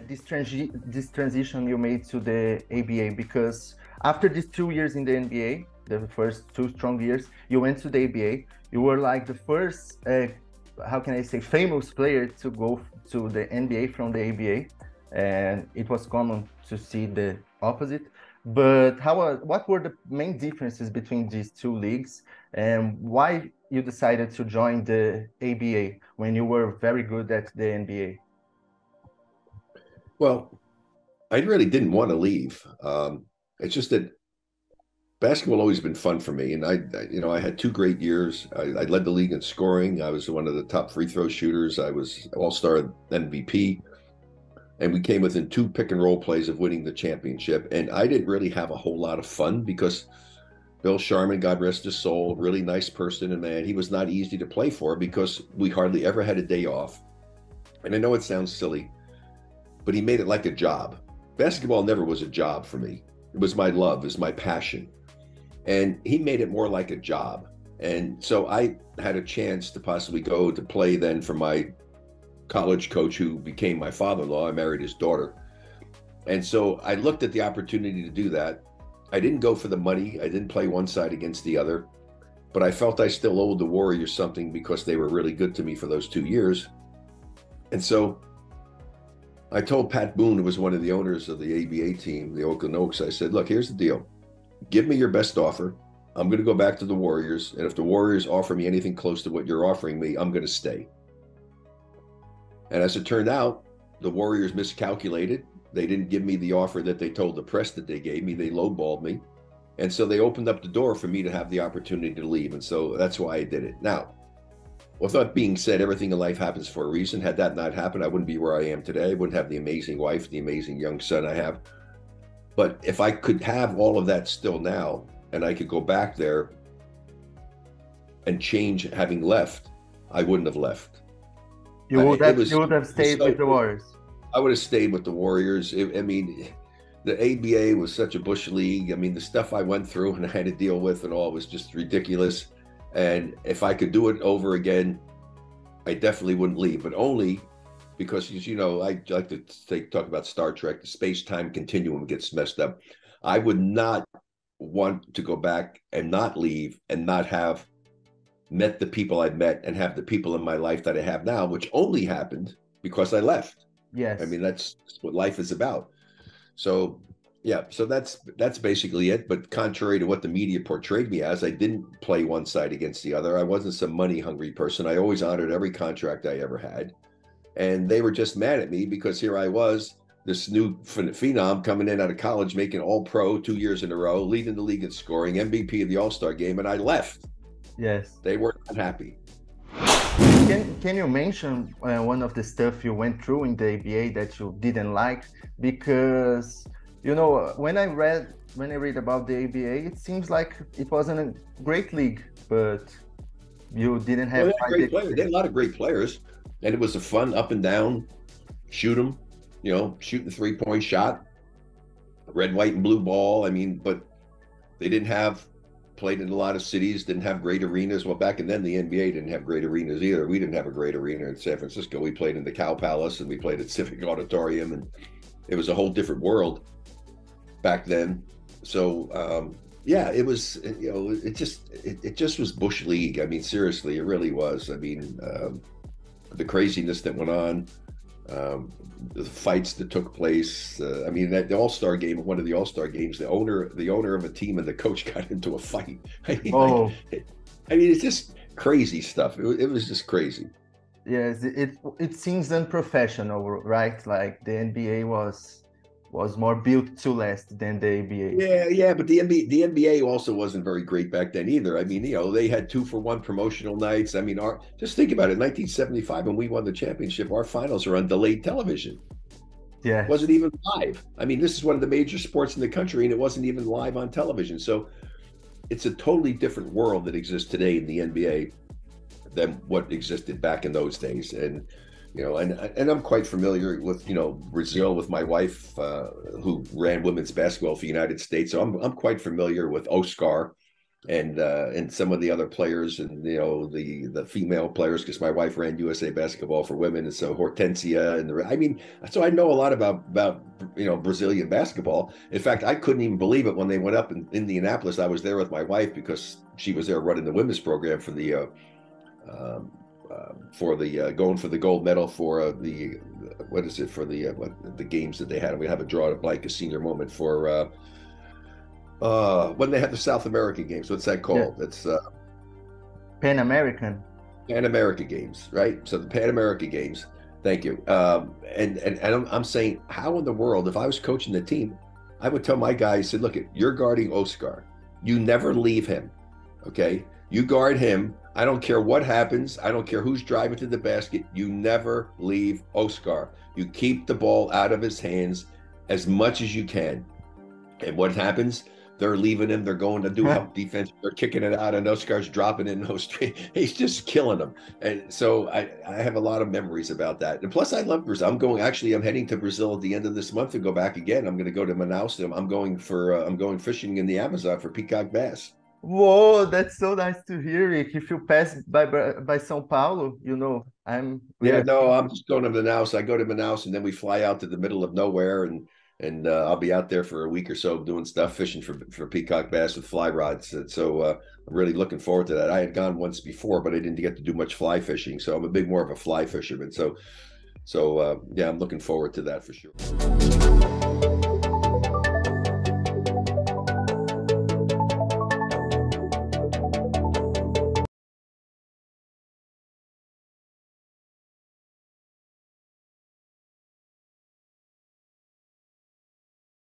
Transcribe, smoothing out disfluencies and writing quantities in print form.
this transition you made to the ABA, because after these 2 years in the NBA, the first two strong years, you went to the ABA. You were like the first, how can I say, famous player to go to the NBA from the ABA, and it was common to see the opposite. But what were the main differences between these two leagues, and why you decided to join the ABA when you were very good at the NBA? Well, I really didn't want to leave. It's just that basketball always been fun for me, and I had 2 great years. I led the league in scoring. I was one of the top free throw shooters. I was All-Star MVP, and we came within 2 pick and roll plays of winning the championship. And I didn't really have a whole lot of fun because Bill Sharman, God rest his soul, really nice person, and man, he was not easy to play for because we hardly ever had a day off. And I know it sounds silly, but he made it like a job. Basketball never was a job for me. It was my love, it was my passion. And he made it more like a job. And so I had a chance to possibly go to play then for my college coach who became my father-in-law. I married his daughter. And so I looked at the opportunity to do that. I didn't go for the money. I didn't play one side against the other, but I felt I still owed the Warriors something because they were really good to me for those 2 years. And so I told Pat Boone, who was one of the owners of the ABA team, the Oakland Oaks, I said, look, here's the deal. Give me your best offer. I'm going to go back to the Warriors. And if the Warriors offer me anything close to what you're offering me, I'm going to stay. And as it turned out, the Warriors miscalculated. They didn't give me the offer that they told the press that they gave me. They lowballed me. And so they opened up the door for me to have the opportunity to leave. And so that's why I did it. Now, with that being said, everything in life happens for a reason. Had that not happened, I wouldn't be where I am today. I wouldn't have the amazing wife, the amazing young son I have. But if I could have all of that still now, and I could go back there and change having left, I wouldn't have left. You would have stayed with the Warriors. I would have stayed with the Warriors. I mean, the ABA was such a bush league. I mean, the stuff I went through and I had to deal with and all was just ridiculous. And if I could do it over again, I definitely wouldn't leave, but only because, you know, I like to talk about Star Trek, the space-time continuum gets messed up. I would not want to go back and not leave and not have met the people I've met and have the people in my life that I have now, which only happened because I left. Yes. I mean, that's what life is about. So yeah, so that's basically it. But contrary to what the media portrayed me as, I didn't play one side against the other. I wasn't some money hungry person. I always honored every contract I ever had. And they were just mad at me because here I was, this new phenom coming in out of college, making all pro 2 years in a row, leading the league in scoring, MVP of the All-Star game, and I left. Yes. They weren't happy. Can you mention one of the stuff you went through in the ABA that you didn't like? Because, you know, when I read about the ABA, it seems like it wasn't a great league, but you didn't have great players. They had a lot of great players, and it was a fun up and down, shoot them, you know, shooting 3-point shot, red, white, and blue ball. I mean, but they didn't have, played in a lot of cities, didn't have great arenas. Well, back then the NBA didn't have great arenas either. We didn't have a great arena in San Francisco. We played in the Cow Palace and we played at Civic Auditorium, and it was a whole different world back then. So yeah, it was, you know, it just was Bush League. I mean, seriously, it really was. I mean, the craziness that went on, the fights that took place. I mean, the All-Star game, one of the All-Star games, the owner of a team and the coach got into a fight. I mean, it's just crazy stuff. It was just crazy. Yes, it seems unprofessional, right? Like the NBA was more built to last than the ABA. Yeah, but the NBA also wasn't very great back then either. I mean, you know, they had 2-for-1 promotional nights. I mean, just think about it. 1975, when we won the championship, our finals are on delayed television. Yeah, it wasn't even live. I mean, this is one of the major sports in the country, and it wasn't even live on television. So it's a totally different world that exists today in the NBA than what existed back in those days. And you know, and I'm quite familiar with, you know, Brazil with my wife, who ran women's basketball for the United States. So I'm quite familiar with Oscar and some of the other players, and the female players, because my wife ran USA Basketball for women, and so Hortensia so I know a lot about Brazilian basketball. In fact, I couldn't even believe it when they went up in Indianapolis. I was there with my wife because she was there running the women's program for the going for the gold medal for the games that they had. We have a draw to blank, a senior moment for when they had the South American games. What's that called? Yeah. It's Pan American. Pan America games, right? So the Pan America games. Thank you. And I'm saying, how in the world, if I was coaching the team, I would tell my guys, said, look, you're guarding Oscar. You never leave him. Okay. You guard him. I don't care what happens. I don't care who's driving to the basket. You never leave Oscar. You keep the ball out of his hands as much as you can. And what happens? They're leaving him. They're going to do help defense. They're kicking it out, and Oscar's dropping in those straight. He's just killing them. And so I have a lot of memories about that. And plus, I love Brazil. I'm heading to Brazil at the end of this month to go back again. I'm going to go to Manaus. I'm going fishing in the Amazon for peacock bass. Whoa, that's so nice to hear, Rick. If you pass by São Paulo, I'm just going to Manaus. I go to Manaus, and then we fly out to the middle of nowhere, and I'll be out there for a week or so doing stuff, fishing for peacock bass with fly rods. And so I'm really looking forward to that. I had gone once before, but I didn't get to do much fly fishing. So I'm more of a fly fisherman. So I'm looking forward to that for sure.